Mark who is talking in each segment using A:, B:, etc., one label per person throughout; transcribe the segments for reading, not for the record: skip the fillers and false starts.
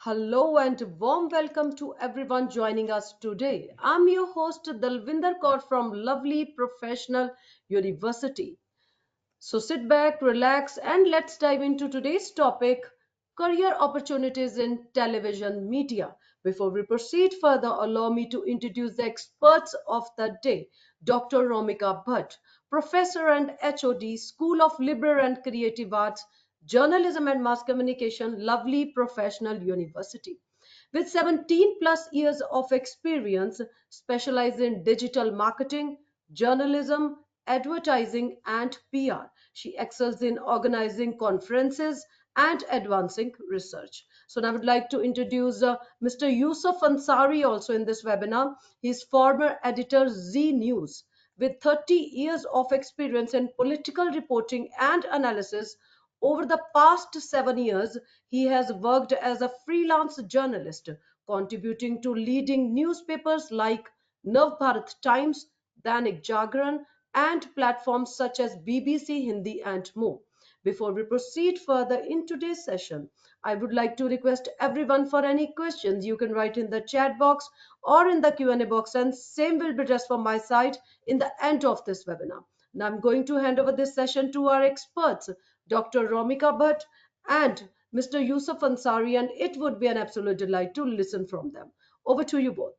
A: Hello and warm welcome to everyone joining us today. I'm your host Dalvinder Kaur from lovely professional university. So sit back, relax, and let's dive into today's topic career opportunities in television media. Before we proceed further, allow me to introduce the experts of the day Dr. Romika Bhatt, Professor and HOD, School of Liberal and Creative Arts, Journalism and Mass Communication, Lovely Professional University. With 17 plus years of experience, specialized in digital marketing, journalism, advertising, and PR. She excels in organizing conferences and advancing research. So now I would like to introduce Mr. Yusuf Ansari also in this webinar. He's former editor Z News with 30 years of experience in political reporting and analysis. Over the past 7 years, he has worked as a freelance journalist, contributing to leading newspapers like Nav Bharat Times, Danik Jagran, and platforms such as BBC Hindi and more. Before we proceed further in today's session, I would like to request everyone for any questions you can write in the chat box or in the Q&A box, and same will be addressed from my side in the end of this webinar. Now I'm going to hand over this session to our experts, Dr. Romika Bhatt and Mr. Yusuf Ansari, and it would be an absolute delight to listen from them. Over to you both.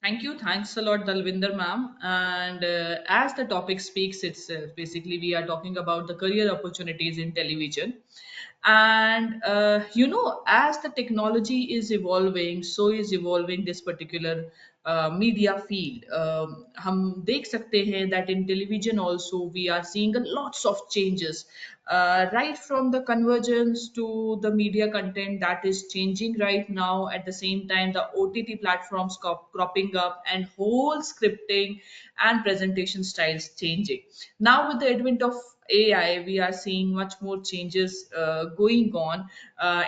B: Thank you. Thanks a lot, Dalvinder ma'am. And as the topic speaks itself, basically, we are talking about the career opportunities in television. And as the technology is evolving, so is evolving this particular media field. हम देख सकते हैं that in television also we are seeing a lots of changes, right from the convergence to the media content that is changing right now. At the same time, the OTT platforms cropping up and whole scripting and presentation styles changing. Now with the advent of AI, we are seeing much more changes going on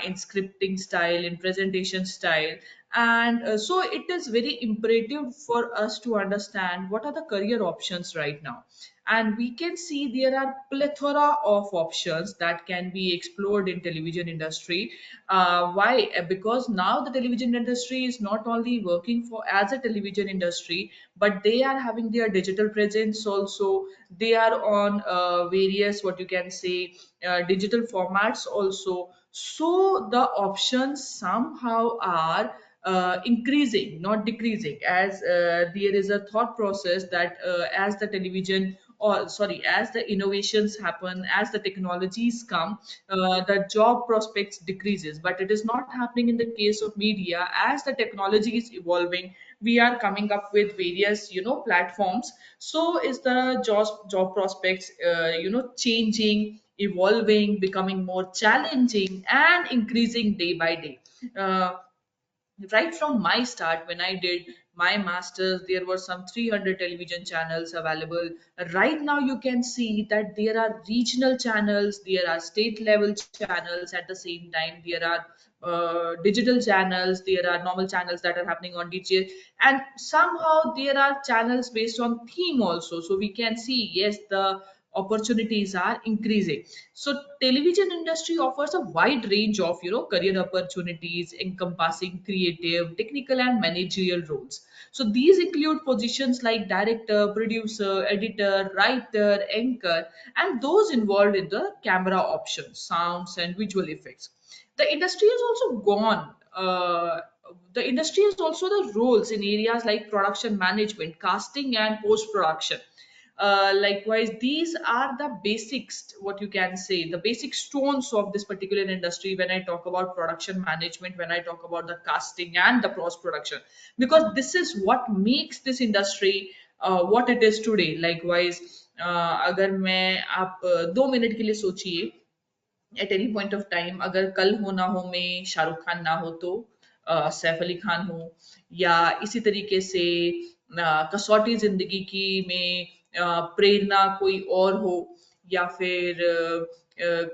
B: in scripting style, in presentation style. And so it is very imperative for us to understand what are the career options right now. And we can see there are plethora of options that can be explored in television industry. Why? Because now the television industry is not only working for as a television industry, but they are having their digital presence also. They are on various, what you can say, digital formats also. So the options somehow are increasing, not decreasing, as there is a thought process that as the television, or sorry, as the innovations happen, as the technologies come, the job prospects decreases. But it is not happening in the case of media. As the technology is evolving, we are coming up with various platforms. So is the job prospects changing, evolving, becoming more challenging, and increasing day by day. Right from my start, when I did my masters, there were some 300 television channels available. Right now you can see that there are regional channels, there are state level channels. At the same time, there are digital channels, there are normal channels that are happening on DJ, and somehow there are channels based on theme also. So we can see, yes, the opportunities are increasing. So television industry offers a wide range of career opportunities encompassing creative, technical, and managerial roles. So these include positions like director, producer, editor, writer, anchor, and those involved in the camera options, sounds, and visual effects. The industry has also gone the industry has also the roles in areas like production management, casting, and post production. Likewise, these are the basics, what you can say, the basic stones of this particular industry when I talk about production management, when I talk about the casting and the post production, because this is what makes this industry what it is today. Likewise, अगर मैं आप 2 minute के लिए सोचिए, at any point of time, अगर कल हो ना हो में शाहरुख खान ना हो तो सैफ अली खान हो, या इसी तरीके से कसौटी जिंदगी की में प्रेरणा कोई और हो, या फिर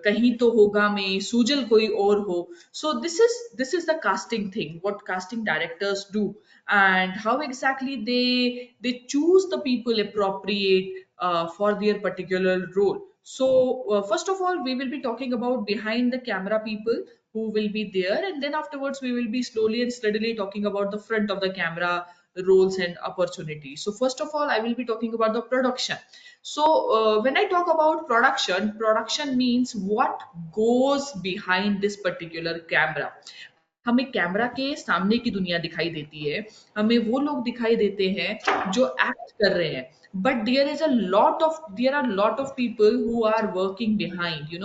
B: कहीं तो होगा में सूजल कोई और हो. So this is the casting thing, what casting directors do, and how exactly they choose the people appropriate for their particular role. So, first of all, we will be talking about behind the camera people who will be there, and then afterwards, we will be slowly and steadily talking about the front of the camera roles and opportunities. So, first of all, I will be talking about the production. So, when I talk about production, production means what goes behind this particular camera. हमें camera के सामने की दुनिया दिखाई देती है, हमें वो लोग दिखाई देते हैं जो एक्ट कर रहे हैं, but there are lot of people who are working behind,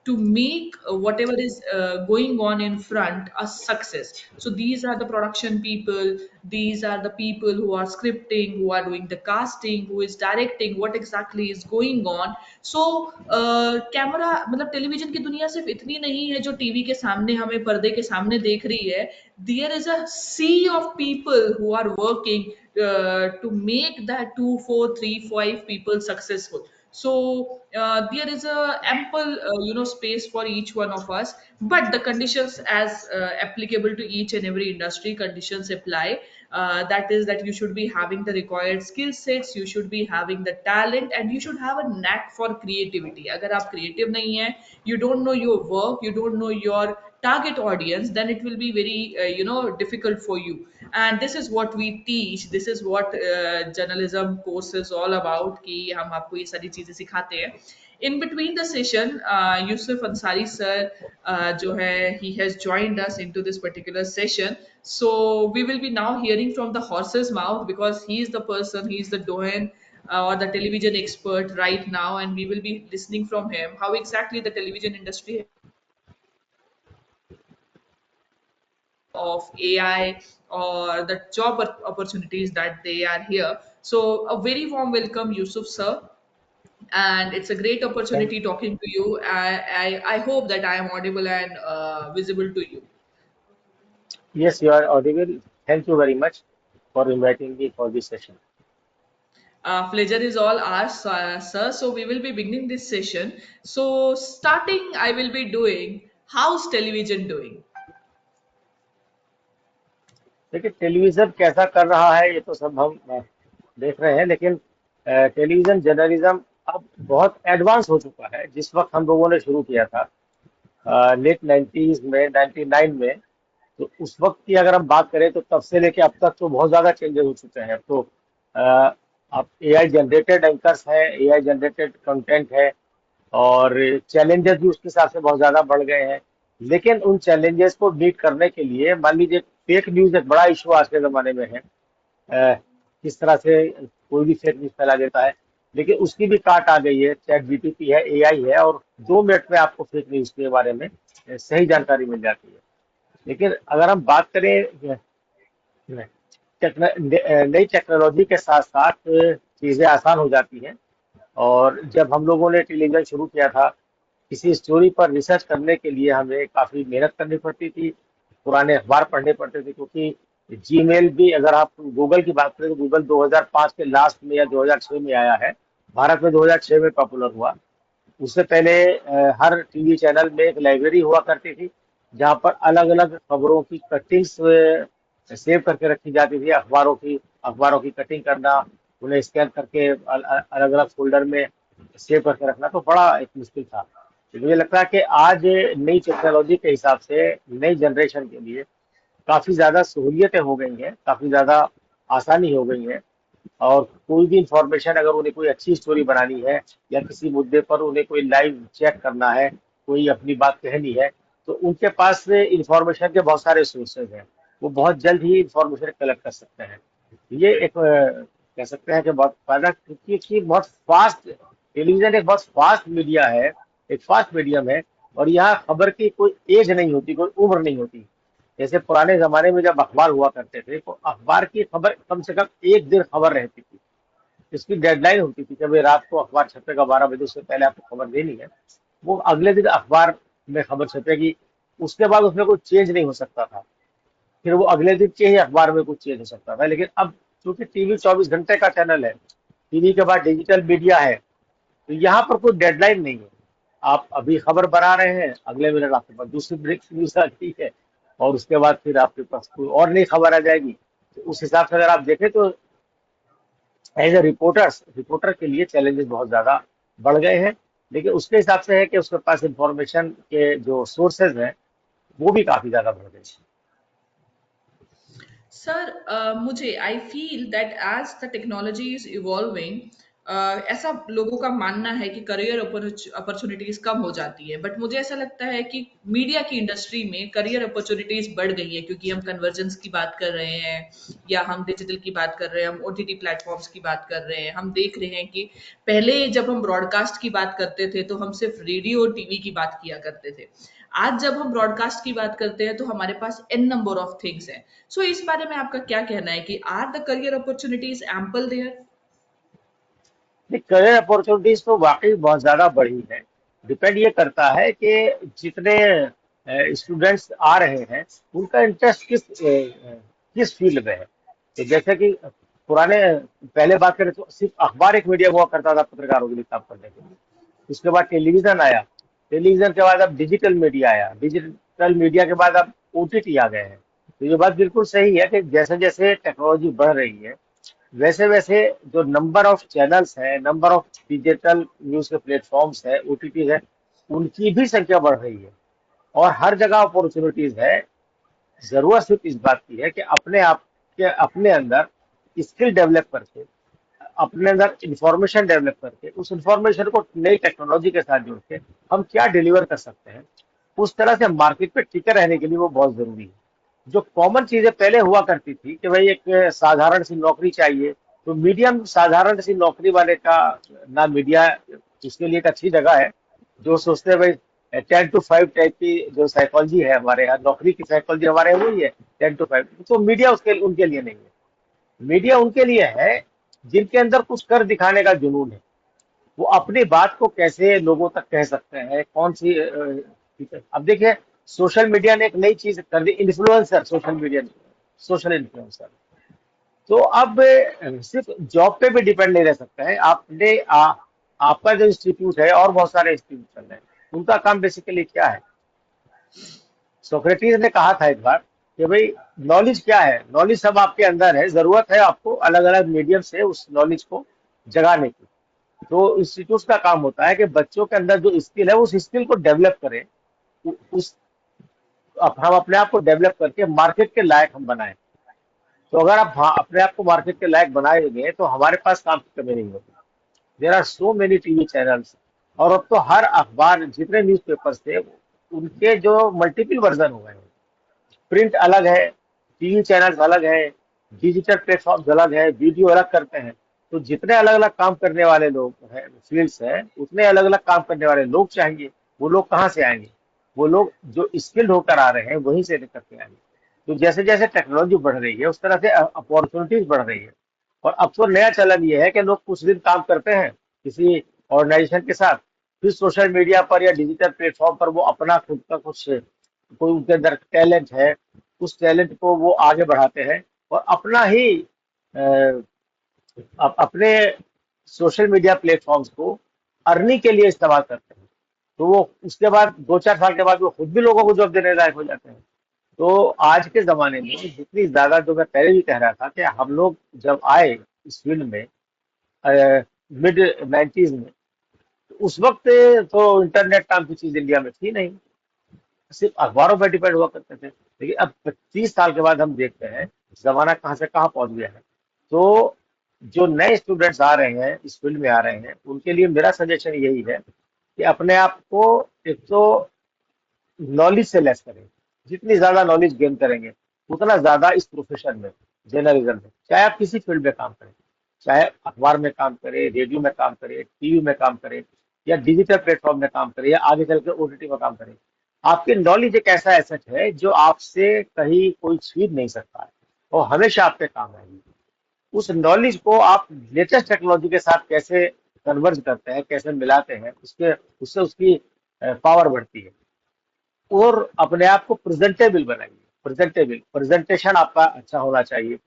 B: to make whatever is going on in front a success. So these are the production people, these are the people who are scripting, who are doing the casting, who is directing what exactly is going on. So camera मतलब television की दुनिया सिर्फ इतनी नहीं है जो TV के सामने हमें पर्दे के सामने देख रही है. There is a sea of people who are working to make that 2, 4, 3, 5 people successful. So there is a ample space for each one of us, but the conditions as applicable to each and every industry conditions apply. That is that you should be having the required skill sets, you should be having the talent, and you should have a knack for creativity. अगर आप creative नहीं है, you don't know your work, you don't know your target audience, then it will be very difficult for you. And this is what we teach, this is what journalism course is all about, कि हम आपको ये सारी चीजें सिखाते हैं. In between the session, Yusuf Ansari sir जो है he has joined us into this particular session. So we will be now hearing from the horse's mouth, because he is the person, he is the doyen or the television expert right now, and we will be listening from him how exactly the television industry of AI or the job opportunities that they are here. So a very warm welcome, Yusuf sir, and it's a great
C: Thank,
B: opportunity talking to you. I hope that I am audible and visible to you.
C: yes, you are audible. Thank you very much for inviting me for this session.
B: Pleasure is all ours, sir. So we will be beginning this session. So starting, I will be doing how's television doing?
C: देखिए television कैसा कर रहा है ये तो सब हम देख रहे हैं, लेकिन टेलीविजन जर्नलिज्म अब बहुत एडवांस हो चुका है. जिस वक्त हम लोगों ने शुरू किया था लेट 90s में, 99 में, तो उस वक्त की अगर हम बात करें तो तब से लेके अब तक तो बहुत ज्यादा चेंजेस हो चुके हैं. तो अब एआई जनरेटेड एंकर्स हैं, एआई जनरेटेड कंटेंट है, और चैलेंजेस भी उसके हिसाब से बहुत ज्यादा बढ़ गए हैं. लेकिन उन चैलेंजेस को मीट करने के लिए मान लीजिए फेक न्यूज एक बड़ा इशू आज के जमाने में है. किस तरह से कोई भी फेक न्यूज फैला देता है, लेकिन उसकी भी काट आ गई है. चैट जीपीटी है, एआई है, और 2 मिनट में आपको फेक न्यूज के बारे में सही जानकारी मिल जाती है. लेकिन अगर हम बात करें नई टेक्नोलॉजी के साथ साथ चीजें आसान हो जाती हैं. और जब हम लोगों ने टेलीविजन शुरू किया था, किसी स्टोरी पर रिसर्च करने के लिए हमें काफी मेहनत करनी पड़ती थी, पुराने अखबार पढ़ने पड़ते थे, क्योंकि जीमेल भी, अगर आप गूगल की बात करें तो गूगल 2005 के लास्ट में या 2006 में आया है. भारत में 2006 में पॉपुलर हुआ. उससे पहले हर टीवी चैनल में एक लाइब्रेरी हुआ करती थी, जहाँ पर अलग अलग खबरों की कटिंग्स सेव करके रखी जाती थी. अखबारों की कटिंग करना, उन्हें स्कैन करके अलग अलग फोल्डर में सेव करके रखना तो बड़ा एक मुश्किल था. तो मुझे लगता है कि आज नई टेक्नोलॉजी के हिसाब से नई जनरेशन के लिए काफी ज्यादा सहूलियतें हो गई हैं, काफी ज्यादा आसानी हो गई है. और कोई भी इंफॉर्मेशन, अगर उन्हें कोई अच्छी स्टोरी बनानी है या किसी मुद्दे पर उन्हें कोई लाइव चेक करना है, कोई अपनी बात कहनी है, तो उनके पास इंफॉर्मेशन के बहुत सारे सोर्सेज हैं. वो बहुत जल्द ही इंफॉर्मेशन कलेक्ट कर सकते हैं. ये एक कह सकते हैं कि बहुत फायदा, क्योंकि बहुत फास्ट, टेलीविजन एक बहुत फास्ट मीडिया है, एक फास्ट मीडियम है. और यहाँ खबर की कोई एज नहीं होती, कोई उम्र नहीं होती. जैसे पुराने जमाने में जब अखबार हुआ करते थे तो अखबार की खबर कम से कम एक दिन खबर रहती थी. इसकी डेडलाइन होती थी कि भाई रात को अखबार छपेगा, 12 बजे से पहले आपको खबर देनी है. वो अगले दिन अखबार में खबर छपेगी, उसके बाद उसमें कोई चेंज नहीं हो सकता था. फिर वो अगले दिन के ही अखबार में कुछ चेंज हो सकता था. लेकिन अब चूंकि टीवी 24 घंटे का चैनल है, टीवी के बाद डिजिटल मीडिया है, तो यहाँ पर कोई डेडलाइन नहीं है. आप अभी खबर बना रहे हैं, अगले मिनट आपके पास दूसरी ब्रेकिंग न्यूज आ गई है, और उसके बाद फिर आपके पास कोई और नई खबर आ जाएगी. तो उस हिसाब से अगर आप देखें तो एज ए रिपोर्टर के लिए चैलेंजेस बहुत ज्यादा बढ़ गए हैं. लेकिन उसके हिसाब से है कि उसके पास इंफॉर्मेशन के जो सोर्सेज हैं वो भी काफी ज्यादा बढ़ गए हैं।
B: सर, मुझे I feel that as the technology is evolving, ऐसा लोगों का मानना है कि करियर अपॉर्चुनिटीज कम हो जाती है, बट मुझे ऐसा लगता है कि मीडिया की इंडस्ट्री में करियर अपॉर्चुनिटीज बढ़ गई है, क्योंकि हम कन्वर्जेंस की बात कर रहे हैं, या हम डिजिटल की बात कर रहे हैं, हम ओटीटी प्लेटफॉर्म्स की बात कर रहे हैं। हम देख रहे हैं कि पहले जब हम ब्रॉडकास्ट की बात करते थे तो हम सिर्फ रेडियो और टीवी की बात किया करते थे। आज जब हम ब्रॉडकास्ट की बात करते हैं तो हमारे पास एन नंबर ऑफ थिंग्स हैं। सो इस बारे में आपका क्या कहना है कि are the career opportunities ample there?
C: Career opportunities तो वाकई बहुत ज्यादा बढ़ी है। डिपेंड ये करता है कि जितने स्टूडेंट्स आ रहे हैं उनका इंटरेस्ट किस फील्ड में है। तो जैसे कि पुराने पहले बात करें तो सिर्फ अखबार एक मीडिया हुआ करता था पत्रकारों के लिए काम करने के लिए। उसके बाद टेलीविजन आया, टेलीविजन के बाद अब डिजिटल मीडिया आया, डिजिटल मीडिया के बाद अब ओटीटी आ गए हैं। तो ये बात बिल्कुल सही है कि जैसे जैसे टेक्नोलॉजी बढ़ रही है वैसे वैसे जो नंबर ऑफ चैनल्स है, नंबर ऑफ डिजिटल न्यूज के प्लेटफॉर्म्स है, ओटीटी है, उनकी भी संख्या बढ़ रही है और हर जगह अपॉर्चुनिटीज है। जरूरत सिर्फ इस बात की है कि अपने आप के अपने अंदर स्किल डेवलप करके, अपने अंदर इंफॉर्मेशन डेवलप करके, उस इंफॉर्मेशन को नई टेक्नोलॉजी के साथ जोड़ के हम क्या डिलीवर कर सकते हैं, उस तरह से मार्केट पे टिके रहने के लिए वो बहुत जरूरी है। जो कॉमन चीजें पहले हुआ करती थी कि भाई एक साधारण सी नौकरी चाहिए, तो मीडियम साधारण सी नौकरी वाले का ना मीडिया उसके लिए एक अच्छी जगह है। जो सोचते हैं भाई 10 to 5 टाइप की जो साइकोलॉजी है हमारे यहाँ, नौकरी की साइकोलॉजी हमारे यहाँ वही है 10 to 5, तो मीडिया उसके उनके लिए नहीं है। मीडिया उनके लिए है जिनके अंदर कुछ कर दिखाने का जुनून है। वो अपनी बात को कैसे लोगों तक कह सकते हैं, कौन सी ठीक है। अब देखिए सोशल मीडिया ने एक नई चीज कर दी, influencer, social media social influencer. तो अब सिर्फ जॉब पे भी डिपेंड नहीं रह सकता है। आपका जो इंस्टीट्यूट है और बहुत सारे इंस्टीट्यूशन है, उनका काम बेसिकली क्या है। सोक्रेटिस ने कहा था एक बार कि भाई नॉलेज क्या है, नॉलेज सब आपके अंदर है, जरूरत है आपको अलग अलग मीडियम से उस नॉलेज को जगाने की। तो इंस्टीट्यूट का काम होता है कि बच्चों के अंदर जो स्किल है उस स्किल को डेवलप करें, उस हम अपने आप को डेवलप करके मार्केट के लायक हम बनाएं। तो अगर आप अपने आप को मार्केट के लायक बनाएंगे तो हमारे पास काम की कमी नहीं होगी। There are so many TV channels, और अब तो हर अखबार जितने न्यूज़पेपर्स थे उनके जो मल्टीपल वर्जन हो गए हैं। प्रिंट अलग है, टीवी चैनल्स अलग है, डिजिटल प्लेटफॉर्म्स अलग है, वीडियो अलग करते हैं। तो जितने अलग अलग काम करने वाले लोग हैं, फील्ड्स हैं, उतने अलग अलग काम करने वाले लोग चाहिए। वो लोग कहाँ से आएंगे? वो लोग जो स्किल्ड होकर आ रहे हैं वहीं से निकल के आएंगे। तो जैसे जैसे टेक्नोलॉजी बढ़ रही है उस तरह से अपॉर्चुनिटीज बढ़ रही है। और अब तो नया चलन ये है कि लोग कुछ दिन काम करते हैं किसी ऑर्गेनाइजेशन के साथ, फिर सोशल मीडिया पर या डिजिटल प्लेटफॉर्म पर वो अपना खुद का कुछ, कोई उनके अंदर टैलेंट है, उस टैलेंट को वो आगे बढ़ाते हैं और अपना ही अपने सोशल मीडिया प्लेटफॉर्म्स को अर्निंग के लिए इस्तेमाल करते हैं। तो वो उसके बाद 2-4 साल के बाद वो खुद भी लोगों को जॉब देने लायक हो जाते हैं। तो आज के जमाने में जितनी ज्यादा, जो मैं पहले भी कह रहा था कि हम लोग जब आए इस फील्ड में मिड 90s में, तो उस वक्त तो इंटरनेट नाम की चीज इंडिया में थी नहीं, सिर्फ अखबारों पर डिपेंड हुआ करते थे। लेकिन अब 25 साल के बाद हम देखते हैं जमाना कहाँ से कहाँ पहुंच गया है। तो जो नए स्टूडेंट्स आ रहे हैं इस फील्ड में आ रहे हैं उनके लिए मेरा सजेशन यही है कि अपने आप को एक तो नॉलेज से लेस करें। जितनी ज्यादा नॉलेज गेन करेंगे उतना ज्यादा इस प्रोफेशन में, जर्नलिज्म में, चाहे आप किसी फील्ड में काम करें, चाहे अखबार में काम करें, रेडियो में काम करें, टीवी में काम करें, या डिजिटल प्लेटफॉर्म में काम करें, या आगे चल के ओटीटी में काम करें, आपकी नॉलेज एक ऐसा एसेट है जो आपसे कहीं कोई छीन नहीं सकता है और हमेशा आपके काम आएगी। उस नॉलेज को आप लेटेस्ट टेक्नोलॉजी के साथ कैसे कन्वर्ज करते हैं, कैसे मिलाते हैं, उसके उससे उसकी पावर बढ़ती है। और अपने आप को प्रेजेंटेबल बनाइए, प्रेजेंटेबल प्रेजेंटेशन आपका अच्छा होना चाहिए।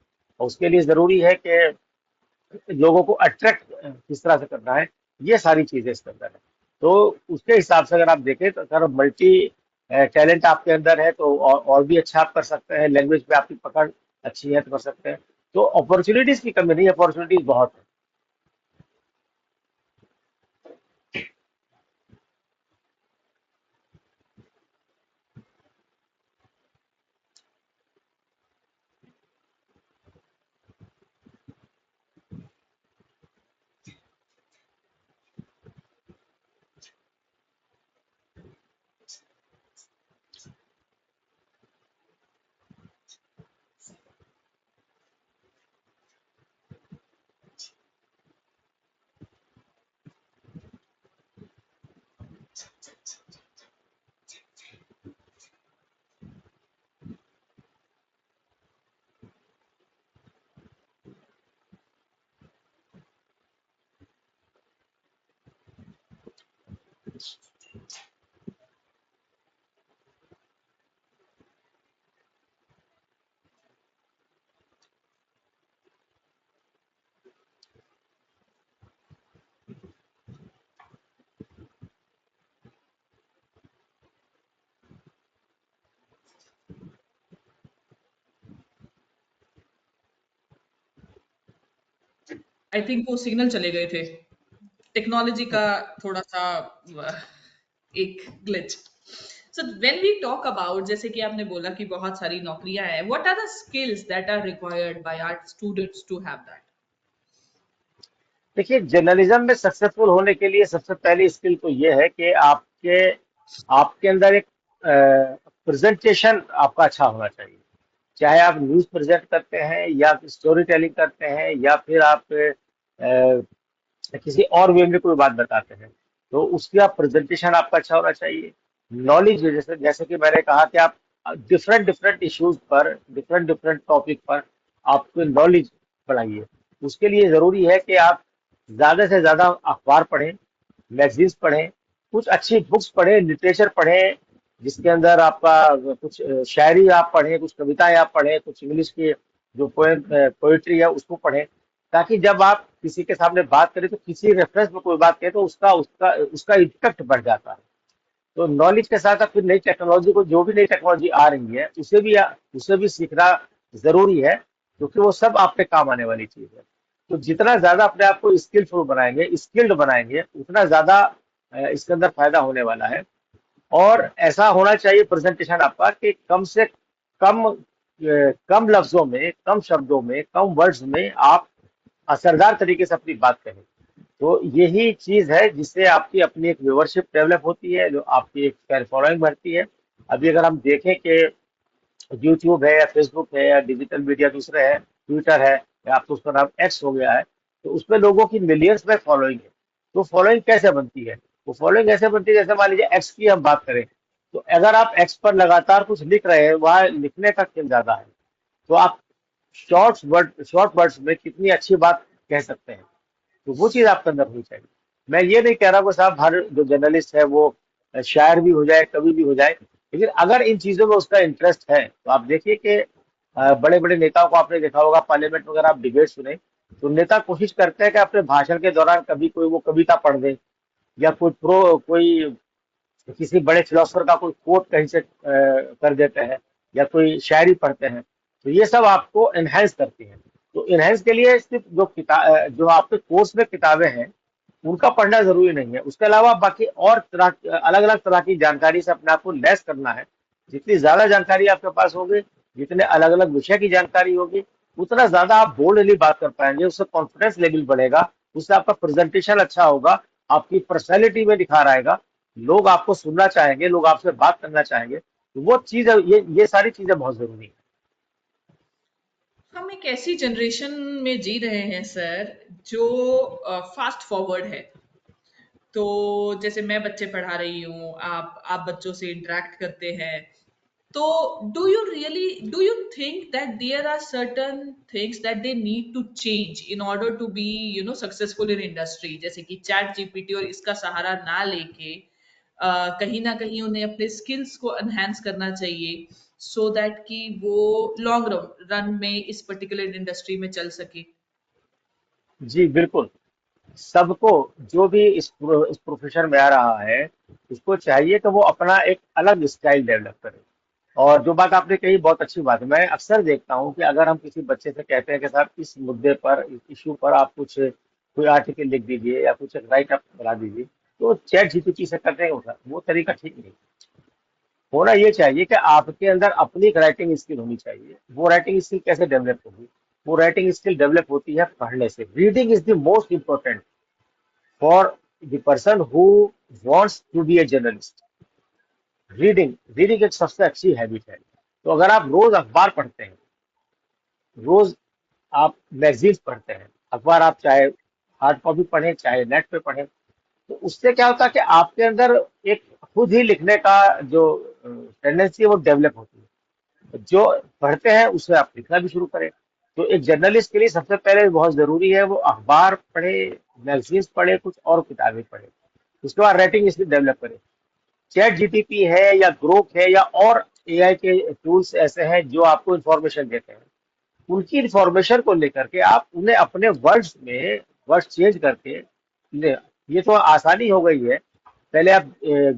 C: और उसके लिए जरूरी है कि लोगों को अट्रैक्ट किस तरह से करना है, ये सारी चीजें इसके अंदर है। तो उसके हिसाब से अगर आप देखें तो अगर मल्टी टैलेंट आपके अंदर है तो और भी अच्छा आप कर सकते हैं। लैंग्वेज पे आपकी पकड़ अच्छी है तो कर सकते हैं। तो अपॉर्चुनिटीज की कमी नहीं, अपॉर्चुनिटीज बहुत है।
B: आई थिंक वो सिग्नल चले गए थे, टेक्नोलॉजी का थोड़ा सा एक glitch. So when we talk about, जैसे कि आपने बोला कि बहुत सारी नौकरियां हैं, what are the skills that are required by our students to have that?
C: देखिए, जर्नलिज्म में सक्सेसफुल होने के लिए सबसे पहली स्किल तो ये है कि आपके आपके अंदर एक प्रेजेंटेशन आपका अच्छा होना चाहिए। चाहे आप न्यूज़ प्रेजेंट करते हैं या स्टोरी टेलिंग करते हैं या फिर आप किसी और वे में कोई बात बताते हैं, तो उसका प्रेजेंटेशन आपका अच्छा होना चाहिए। नॉलेज, जैसे जैसे कि मैंने कहा कि आप डिफरेंट डिफरेंट इश्यूज पर, डिफरेंट डिफरेंट टॉपिक पर आपको नॉलेज बढ़ाइए। उसके लिए जरूरी है कि आप ज्यादा से ज्यादा अखबार पढ़ें, मैगजीन्स पढ़ें, कुछ अच्छी बुक्स पढ़ें, लिटरेचर पढ़ें, जिसके अंदर आपका कुछ शायरी आप पढ़ें, कुछ कविताएं आप पढ़ें, कुछ इंग्लिश की जो पोएट्री है उसको पढ़ें, ताकि जब आप किसी के सामने बात करें तो किसी रेफरेंस में कोई बात करें तो उसका उसका उसका इम्पैक्ट बढ़ जाता है। तो नॉलेज के साथ साथ फिर नई टेक्नोलॉजी को, जो भी नई टेक्नोलॉजी आ रही है उसे भी सीखना जरूरी है, क्योंकि वो सब आप पे काम आने वाली चीज है। तो जितना ज्यादा अपने आप को स्किलफुल बनाएंगे, स्किल्ड बनाएंगे, उतना ज्यादा इसके अंदर फायदा होने वाला है। और ऐसा होना चाहिए प्रेजेंटेशन आपका कि कम से कम लफ्जों में, कम शब्दों में, कम वर्ड्स में आप असरदार तरीके से अपनी बात कहें। तो यही चीज है जिससे आपकी अपनी एक व्यूअरशिप डेवलप होती है, जो आपकी एक फैन फॉलोइंग बढ़ती है। अभी अगर हम देखें कि यूट्यूब है या फेसबुक है या डिजिटल मीडिया दूसरे है, ट्विटर है, या अब तो उसका नाम एक्स हो गया है, तो उसमें लोगों की मिलियंस में फॉलोइंग है। तो फॉलोइंग कैसे बनती है? वो फॉलोइंग ऐसे बनती है, जैसे मान लीजिए एक्स की हम बात करें, तो अगर आप एक्स पर लगातार कुछ लिख रहे हैं, वहाँ लिखने का खेल ज्यादा है, तो आप शॉर्ट वर्ड्स में कितनी अच्छी बात कह सकते हैं। तो वो चीज आपके अंदर होनी चाहिए। मैं ये नहीं कह रहा कि साहब हर जो जर्नलिस्ट है वो शायर भी हो जाए, कवि भी हो जाए, लेकिन अगर इन चीजों में उसका इंटरेस्ट है तो आप देखिए कि बड़े बड़े नेताओं को आपने देखा होगा, पार्लियामेंट वगैरह आप डिबेट सुने, तो नेता कोशिश करते हैं कि अपने भाषण के दौरान कभी कोई वो कविता पढ़ दे, या कोई किसी बड़े फिलोसफर का कोई कोट कहीं से कर देते हैं, या कोई शायरी पढ़ते हैं। तो ये सब आपको एनहेंस करती हैं। तो एनहेंस के लिए सिर्फ जो आपके कोर्स में किताबें हैं उनका पढ़ना जरूरी नहीं है, उसके अलावा बाकी और तरह, अलग अलग तरह की जानकारी से अपने आप को लैस करना है। जितनी ज्यादा जानकारी आपके पास होगी, जितने अलग अलग विषय की जानकारी होगी, उतना ज्यादा आप बोल्डली बात कर पाएंगे, उससे कॉन्फिडेंस लेवल बढ़ेगा, उससे आपका प्रेजेंटेशन अच्छा होगा, आपकी पर्सनैलिटी में निखार आएगा, लोग आपको सुनना चाहेंगे, लोग आपसे बात करना चाहेंगे। तो वो चीज, ये सारी चीजें बहुत जरूरी है।
B: हम एक ऐसी जनरेशन में जी रहे हैं सर, जो फास्ट फॉरवर्ड है। तो जैसे मैं बच्चे पढ़ा रही हूँ, आप बच्चों से इंटरेक्ट करते हैं, तो do you think that there are certain things that they need to change in order to be successful in industry? जैसे कि चैट जीपीटी और इसका सहारा ना लेके कहीं ना कहीं उन्हें अपने स्किल्स को एनहांस करना चाहिए, सो दैट कि वो लॉन्ग रन में इस पर्टिकुलर इंडस्ट्री में चल सके।
C: जी बिल्कुल। सबको, जो भी इस प्रोफेशन में आ रहा है, उसको चाहिए कि वो अपना एक अलग स्टाइल डेवलप करे। और जो बात आपने कही बहुत अच्छी बात है। मैं अक्सर देखता हूँ कि अगर हम किसी बच्चे से कहते हैं कि साहब इस मुद्दे पर, इस इशू पर आप कुछ कोई आर्टिकल लिख दीजिए या कुछ राइट अप बना दीजिए, तो चैट जीपीटी से करते हैं वो तरीका ठीक नहीं। होना ये चाहिए कि आपके अंदर अपनी एक राइटिंग स्किल होनी चाहिए। वो राइटिंग स्किल कैसे डेवलप होगी? वो राइटिंग स्किल डेवलप होती है पढ़ने से। Reading is the most important for the person who wants to be a journalist. Reading reading एक सबसे अच्छी हैबिट है। तो अगर आप रोज अखबार पढ़ते हैं, रोज आप मैगजीन्स पढ़ते हैं, अखबार आप चाहे हार्ड कॉपी पढ़ें चाहे नेट पे पढ़ें, तो उससे क्या होता है कि आपके अंदर एक खुद ही लिखने का जो टेंडेंसी है वो डेवलप होती है। जो पढ़ते हैं उसे आप लिखना भी शुरू करें। तो एक जर्नलिस्ट के लिए सबसे पहले बहुत जरूरी है वो अखबार पढ़े, मैगजीन्स पढ़े, कुछ और किताबें पढ़े। उसके बाद राइटिंग स्किल डेवलप करें। चैट जीपीटी है या ग्रोक है या और एआई के टूल्स ऐसे हैं जो आपको इंफॉर्मेशन देते हैं। उनकी इंफॉर्मेशन को लेकर के आप उन्हें अपने वर्ड्स में वर्ड्स चेंज करके ये तो आसानी हो गई है। पहले आप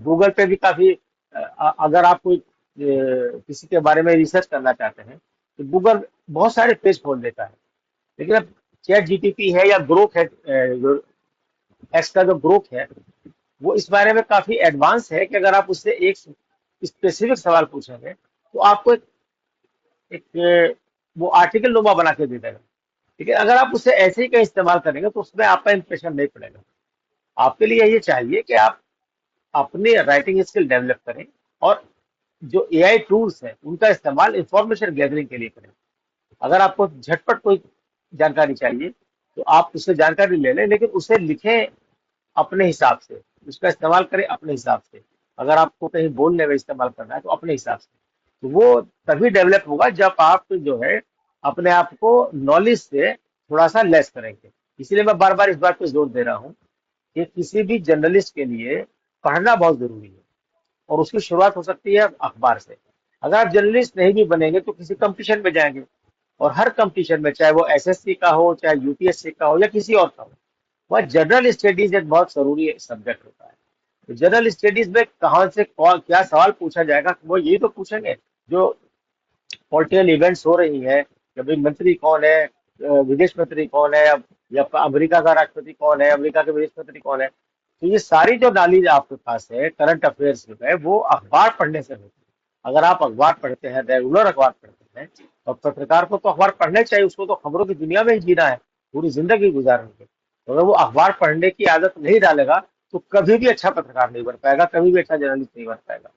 C: गूगल पे भी काफी अगर आप कोई किसी के बारे में रिसर्च करना चाहते हैं तो गूगल बहुत सारे पेज खोल देता है। लेकिन अब चैट जीपीटी है या ग्रोक है, जो एक्स का जो ग्रोक है, वो इस बारे में काफी एडवांस है कि अगर आप उससे एक स्पेसिफिक सवाल पूछेंगे तो आपको एक वो आर्टिकल नुमा बना के दे देगा। लेकिन अगर आप उसे ऐसे ही कहीं इस्तेमाल करेंगे तो उसमें आपका इंप्रेशन नहीं पड़ेगा। आपके लिए ये चाहिए कि आप अपनी राइटिंग स्किल डेवलप करें और जो एआई टूल्स हैं उनका इस्तेमाल इंफॉर्मेशन गैदरिंग के लिए करें। अगर आपको झटपट कोई जानकारी चाहिए तो आप उससे जानकारी ले लें, लेकिन उसे लिखें अपने हिसाब से, उसका इस्तेमाल करें अपने हिसाब से। अगर आपको कहीं बोलने में इस्तेमाल करना है तो अपने हिसाब से। तो वो तभी डेवलप होगा जब आप जो है अपने आप को नॉलेज से थोड़ा सा लेस करेंगे। इसीलिए मैं बार बार इस बात पे जोर दे रहा हूँ कि किसी भी जर्नलिस्ट के लिए पढ़ना बहुत जरूरी है और उसकी शुरुआत हो सकती है अखबार से। अगर आप जर्नलिस्ट नहीं भी बनेंगे तो किसी कंपटीशन में जाएंगे और हर कंपटीशन में, चाहे वो एसएससी का हो, चाहे यूपीएससी का हो या किसी और का हो, वह जनरल स्टडीज एक बहुत जरूरी सब्जेक्ट होता है। तो जनरल स्टडीज में कहाँ से कौन क्या सवाल पूछा जाएगा वो यही तो पूछेंगे। जो पॉलिटिकल इवेंट्स हो रही है कि भाई मंत्री कौन है, विदेश मंत्री कौन है, या अमेरिका का राष्ट्रपति कौन है, अमेरिका के विदेश मंत्री कौन है, तो ये सारी जो नॉलेज आपके पास है करंट अफेयर्स जो है वो अखबार पढ़ने से होती है। अगर आप अखबार पढ़ते हैं, रेगुलर अखबार पढ़ते हैं, और पत्रकार को तो अखबार पढ़ने चाहिए, उसको तो खबरों की दुनिया में ही जीना है, पूरी जिंदगी गुजारनी है। तो अगर वो अखबार पढ़ने की आदत नहीं डालेगा तो कभी भी अच्छा पत्रकार नहीं बन पाएगा, कभी भी अच्छा जर्नलिस्ट नहीं बन पाएगा।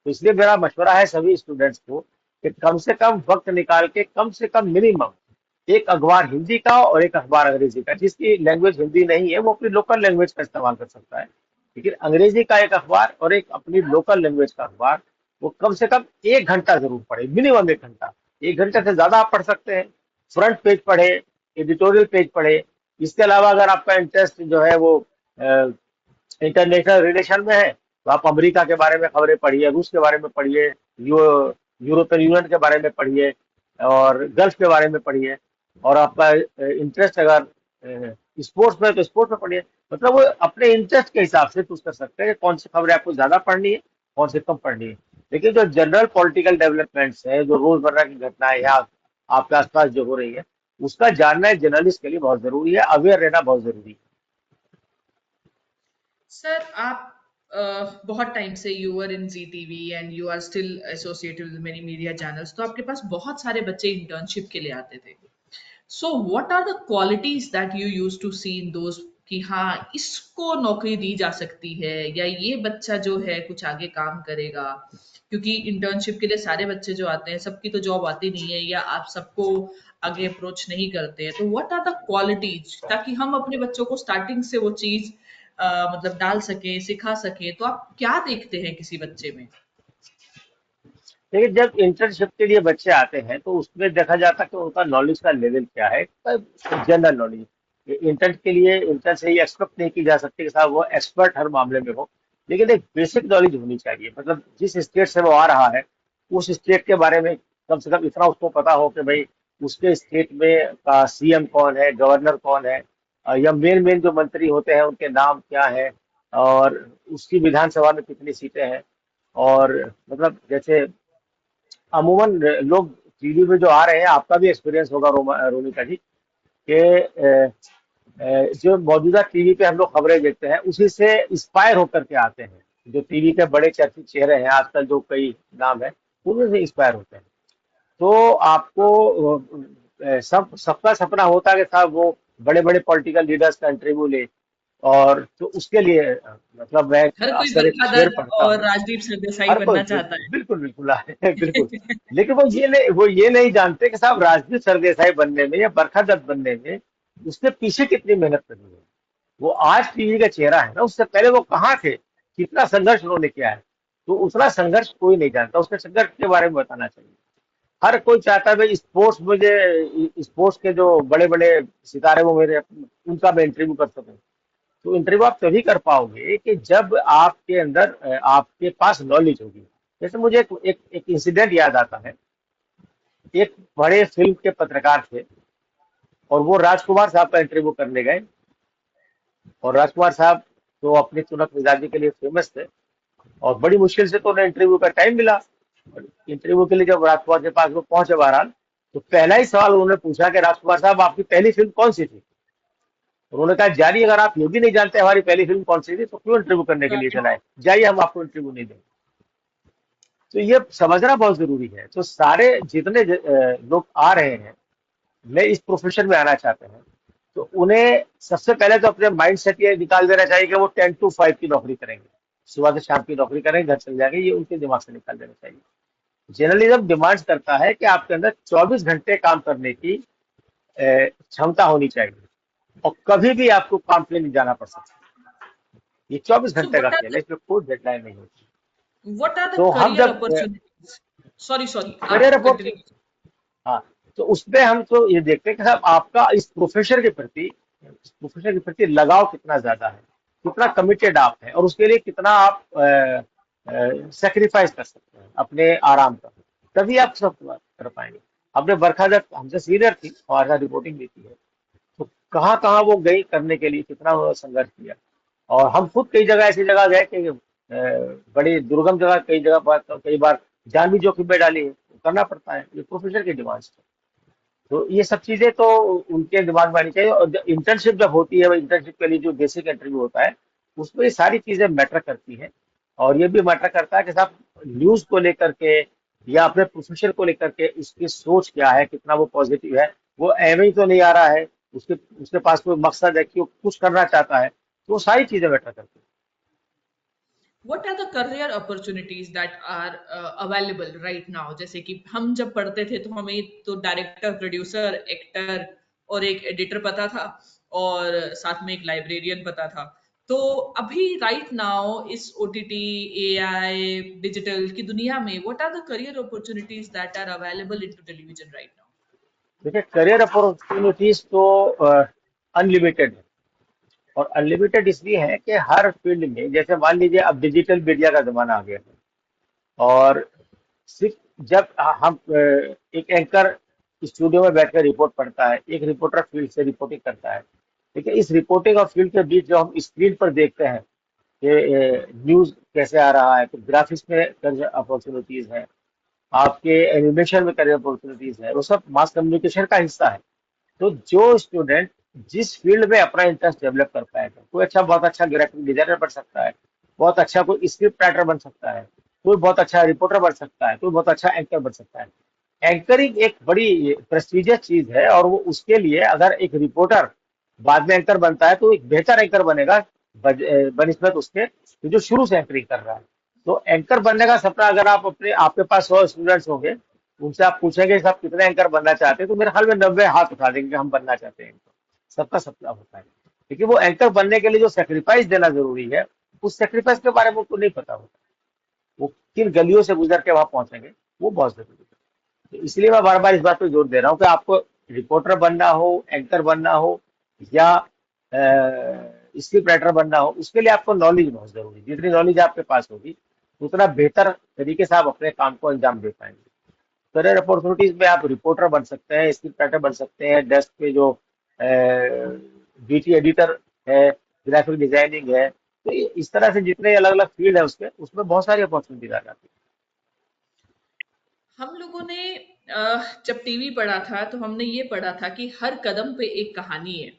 C: तो इसलिए मेरा मशवरा है सभी स्टूडेंट्स को कि कम से कम वक्त निकाल के कम से कम मिनिमम एक अखबार हिंदी का और एक अखबार अंग्रेजी का। जिसकी लैंग्वेज हिंदी नहीं है वो अपनी लोकल लैंग्वेज का इस्तेमाल कर सकता है, लेकिन अंग्रेजी का एक अखबार और एक अपनी लोकल लैंग्वेज का अखबार वो कम से कम 1 घंटा जरूर पढ़े, मिनिमम 1 घंटा। 1 घंटे से ज्यादा आप पढ़ सकते हैं। फ्रंट पेज पढ़े, एडिटोरियल पेज पढ़े। इसके अलावा अगर आपका इंटरेस्ट जो है वो इंटरनेशनल रिलेशन में है तो आप अमेरिका के बारे में खबरें पढ़िए, रूस के बारे में पढ़िए, यूरोपियन यूनियन के बारे में पढ़िए और गल्फ के बारे में पढ़िए। और आपका इंटरेस्ट अगर स्पोर्ट्स में है तो स्पोर्ट्स में पढ़िए। मतलब वो अपने इंटरेस्ट के हिसाब से चूज कर सकते हैं कि कौन सी खबरें आपको ज्यादा पढ़नी है, कौन सी कम पढ़नी है। लेकिन जो जनरल पॉलिटिकल डेवलपमेंट्स है, जो रोजमर्रा की घटनाएं या आपके आसपास जो हो रही है, उसका जानना एक जर्नलिस्ट के लिए बहुत जरूरी है, अवेयर रहना बहुत जरूरी है।
B: सर, आप बहुत टाइम से you are in Zee TV and you are still associated with many media channels, तो आपके पास बहुत सारे बच्चे इंटर्नशिप के लिए आते थे। So what are the qualities that you use to see in those कि हाँ इसको नौकरी दी जा सकती है या ये बच्चा जो है कुछ आगे काम करेगा? क्योंकि इंटर्नशिप के लिए सारे बच्चे जो आते हैं सबकी तो जॉब आती नहीं है या आप सबको आगे अप्रोच नहीं करते हैं। तो व्हाट आर द क्वालिटीज ताकि हम अपने बच्चों को स्टार्टिंग से वो चीज मतलब डाल सके, सिखा सके। तो आप क्या देखते हैं किसी बच्चे में?
C: लेकिन जब इंटर्नशिप के लिए बच्चे आते हैं तो उसमें देखा जाता है कि उनका नॉलेज का लेवल क्या है, जनरल नॉलेज। इंटर्न के लिए इंटर्न से ही एक्सपेक्ट नहीं की जा सकती कि साहब वो एक्सपर्ट हर मामले में हो, लेकिन एक बेसिक नॉलेज होनी चाहिए। मतलब जिस स्टेट से वो आ रहा है उस स्टेट के बारे में कम से कम इतना उसको पता हो कि भाई उसके स्टेट में का सीएम कौन है, गवर्नर कौन है, या मेन मेन जो मंत्री होते हैं उनके नाम क्या है, और उसकी विधानसभा में कितनी सीटें हैं। और मतलब जैसे अमूमन लोग टीवी पे जो आ रहे हैं, आपका भी एक्सपीरियंस होगा रोमिका जी, कि जो मौजूदा टीवी पे हम लोग खबरें देखते हैं उसी से इंस्पायर होकर के आते हैं। जो टीवी के बड़े चर्चित चेहरे हैं आजकल, जो कई नाम है, उनमें से इंस्पायर होते हैं। तो आपको सब सबका सपना होता है कि साहब वो बड़े बड़े पॉलिटिकल लीडर्स का इंटरव्यू ले। और तो उसके लिए मतलब मैं
B: हर कोई
C: अक्सर एक
B: बरखा
C: शेर
B: दत्त
C: पढ़ता
B: और
C: हूँ।
B: राजदीप सरदेसाई
C: हर कोई
B: बनना चाहता है।
C: बिल्कुल बिल्कुल बिल्कुल। लेकिन वो ये नहीं जानते कि साहब राजनीति सरदेसाई बनने में या बरखा दत्त बनने में उसने पीछे कितनी मेहनत करी है। वो आज टीवी का चेहरा है ना, उससे पहले वो कहाँ थे, कितना संघर्ष उन्होंने किया है। तो उतना संघर्ष कोई नहीं जानता, उसके संघर्ष के बारे में बताना चाहिए। हर कोई चाहता है भाई स्पोर्ट्स, मुझे स्पोर्ट्स के जो बड़े बड़े सितारे वो मेरे, उनका मैं इंटरव्यू कर सकूं। तो इंटरव्यू आप तभी कर पाओगे कि जब आपके अंदर आपके पास नॉलेज होगी। जैसे मुझे एक इंसिडेंट याद आता है। एक बड़े फिल्म के पत्रकार थे और वो राजकुमार साहब का इंटरव्यू करने गए। और राजकुमार साहब तो अपनी तुनक मिजाजी के लिए फेमस थे, और बड़ी मुश्किल से तो उन्हें इंटरव्यू का टाइम मिला। और इंटरव्यू के लिए जब राजकुमार के पास वो पहुंचे बहरहाल, तो पहला ही सवाल उन्होंने पूछा कि राजकुमार साहब आपकी पहली फिल्म कौन सी थी। उन्होंने कहा जारी, अगर आप ये भी नहीं जानते हमारी पहली फिल्म कौन सी थी तो क्यों इंटरव्यू करने के लिए
B: राइट।
C: चलाए, जाइए हम आपको इंटरव्यू नहीं देंगे। तो ये समझना बहुत जरूरी है। तो सारे जितने लोग आ रहे हैं, नए इस प्रोफेशन में आना चाहते हैं, तो उन्हें सबसे पहले तो अपने माइंड सेट ये निकाल देना चाहिए कि वो 10 to 5 की नौकरी करेंगे, सुबह से शाम की नौकरी करेंगे, घर चले जाएंगे, ये उनके दिमाग से निकाल देना चाहिए। जर्नलिज्म डिमांड्स करता है कि आपके अंदर 24 घंटे काम करने की क्षमता होनी चाहिए, और कभी भी आपको काम पे नहीं जाना पड़ सकता। ये 24
B: So
C: घंटे का खेल है, इसमें कोई डेडलाइन नहीं होती।
B: what are the
C: तो हम
B: career
C: जब
B: opportunities? Sorry,
C: करियर
B: आप
C: अपोर्चुनिटी,
B: कंटिन्यू।
C: हाँ, तो उसमें हम तो ये देखते हैं कि साहब आपका इस प्रोफेशन के प्रति लगाव कितना ज्यादा है, कितना कमिटेड आप हैं, और उसके लिए कितना आप सेक्रीफाइस कर सकते हैं अपने आराम का, तभी आप सब कर पाएंगे। हमने बरखा जब हमसे सीनियर थी, हमारे साथ रिपोर्टिंग भी की है, तो कहाँ कहाँ वो गई करने के लिए, कितना वो संघर्ष किया। और हम खुद कई जगह ऐसी जगह गए कि बड़ी दुर्गम जगह, कई जगह पर तो कई बार जान भी जोखिम में डाली है, करना पड़ता है, ये प्रोफेसर की डिमांड्स है। तो ये सब चीजें तो उनके दिमाग में आनी चाहिए। और इंटर्नशिप जब होती है, इंटर्नशिप के लिए जो बेसिक इंटरव्यू होता है, उसमें ये सारी चीजें मैटर करती हैं। और ये भी मैटर करता है कि साहब न्यूज को लेकर के या अपने प्रोफेशन को लेकर के उसकी सोच क्या है, कितना वो पॉजिटिव है, वो एवं ही तो नहीं आ रहा है, उसके उसके पास कोई मकसद है कि वो कुछ करना चाहता है, तो वो सारी चीजें मैटर करती
B: What are the career opportunities that are available right now? जैसे कि हम जब पढ़ते थे तो हमें तो डायरेक्टर, प्रोड्यूसर, एक्टर और एक एडिटर पता था, और साथ में एक लाइब्रेरियन पता था। तो अभी राइट नाउ इस ओटीटी, एआई, डिजिटल की दुनिया में what are the career opportunities that are available into television right now?
C: है। देखिए, करियर अपॉर्चुनिटीज तो अनलिमिटेड है। और अनलिमिटेड इसलिए है कि हर फील्ड में, जैसे मान लीजिए अब डिजिटल मीडिया का जमाना आ गया है, और सिर्फ जब हम एक एंकर स्टूडियो में बैठकर रिपोर्ट पढ़ता है, एक रिपोर्टर फील्ड से रिपोर्टिंग करता है, लेकिन इस रिपोर्टिंग और फील्ड के बीच जो हम स्क्रीन पर देखते हैं कि न्यूज कैसे आ रहा है, तो ग्राफिक्स में करियर अपॉर्चुनिटीज है, आपके एनिमेशन में करियर अपॉर्चुनिटीज है, वो सब मास कम्युनिकेशन का हिस्सा है। तो जो स्टूडेंट जिस फील्ड में अपना इंटरेस्ट डेवलप कर पाएगा, कोई अच्छा, बहुत अच्छा ग्राफिक डिजाइनर बन सकता है, बहुत अच्छा कोई स्क्रिप्ट राइटर बन सकता है, कोई बहुत अच्छा रिपोर्टर बन सकता है, कोई बहुत अच्छा एंकर बन सकता है। एंकरिंग एक बड़ी प्रेस्टिजियस चीज है, और वो उसके लिए अगर एक रिपोर्टर बाद में एंकर बनता है तो एक बेहतर एंकर बनेगा बनिस्बत उसके जो शुरू से एंकरिंग कर रहा है। तो एंकर बनने का सपना, अगर आप अपने आपके पास 100 स्टूडेंट्स होंगे, उनसे आप पूछेंगे साहब कितने एंकर बनना चाहते हैं, तो मेरे ख्याल में 90 हाथ उठा देंगे कि हम बनना चाहते हैं एंकर। सबका सपना होता है, लेकिन वो एंकर बनने के लिए जो सेक्रीफाइस देना जरूरी है, उस सेक्रीफाइस के बारे में उनको नहीं पता होता। वो किन गलियों से गुजर के वहां पहुंचेंगे, वो बहुत जरूरी है। तो इसलिए मैं बार बार इस बात पे जोर दे रहा हूँ कि आपको रिपोर्टर बनना हो, एंकर बनना हो, या स्क्रिप्ट राइटर बनना हो, उसके लिए आपको नॉलेज बहुत जरूरी है। जितनी नॉलेज आपके पास होगी, उतना बेहतर तरीके से आप अपने काम को अंजाम दे पाएंगे। करियर अपॉर्चुनिटीज में आप रिपोर्टर बन सकते हैं, स्क्रिप्ट राइटर बन सकते हैं, डेस्क पे जो बीटी एडिटर है, ग्राफिक डिजाइनिंग है, तो इस तरह से जितने अलग अलग फील्ड है उसके, उसमें बहुत सारी अपॉर्चुनिटीज आ जाती
B: हम लोगों ने जब टीवी पढ़ा था तो हमने ये पढ़ा था कि हर कदम पे एक कहानी है,